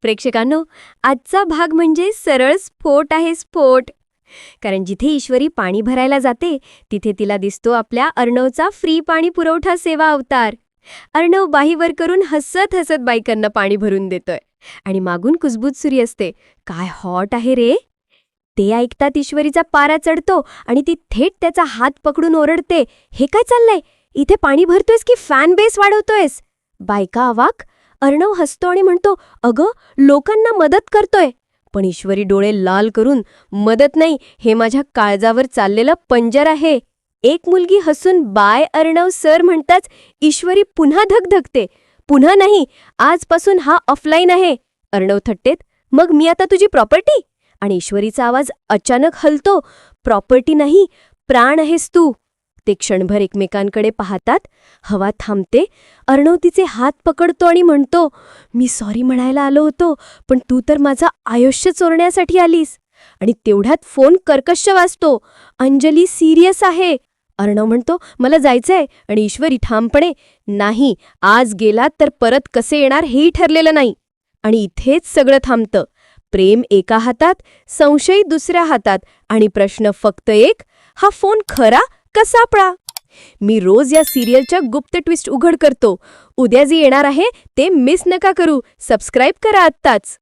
प्रेक्षकांनो, आजचा भाग म्हणजे सरळ स्फोट आहे स्फोट. कारण जिथे ईश्वरी पाणी भरायला जाते तिथे तिला दिसतो आपल्या अर्णवचा फ्री पाणी पुरवठा सेवा अवतार. अर्णव बाहीवर करून हसत हसत बायकांना पाणी भरून देतोय आणि मागून कुजबूज सुरी असते, काय हॉट आहे रे. ते ऐकतात ईश्वरीचा पारा चढतो आणि ती थेट त्याचा हात पकडून ओरडते, हे काय चाललंय, इथे पाणी भरतोयस की फॅन बेस वाढवतोयस. बायका अवाक. अर्णव हसतो आणि म्हणतो, अगं लोकांना मदत करतोय. पण ईश्वरी डोळे लाल करून, मदत नाही, हे माझ्या काळजावर चाललेलं पंजर आहे. एक मुलगी हसून बाय अर्णव सर म्हणताच ईश्वरी पुन्हा धगधगते. पुन्हा नाही, आजपासून हा ऑफलाईन आहे. अर्णव थट्टेत, मग मी आता तुझी प्रॉपर्टी. आणि ईश्वरीचा आवाज अचानक हलतो, प्रॉपर्टी नाही, प्राण आहेस तू. ते क्षणभर एकमेकांकडे पाहतात. हवा थांबते. अर्णव तिचे हात पकडतो आणि म्हणतो, मी सॉरी म्हणायला आलो होतो, पण तू तर माझं आयुष्य चोरण्यासाठी आलीस. आणि तेवढ्यात फोन कर्कश वाजतो. अंजली सिरियस आहे. अर्णव म्हणतो, मला जायचंय. आणि ईश्वरी ठामपणे, नाही, आज गेलात तर परत कसे येणार हेही ठरलेलं नाही. आणि इथेच सगळं थांबतं. प्रेम एका हातात, संशय दुसऱ्या हातात, आणि प्रश्न फक्त एक, हा फोन खरा का सापळा? मी रोज या सिरियलच्या गुप्त ट्विस्ट उघड करतो. उद्या जे येणार आहे ते मिस नका करू. सबस्क्राईब करा आत्ताच.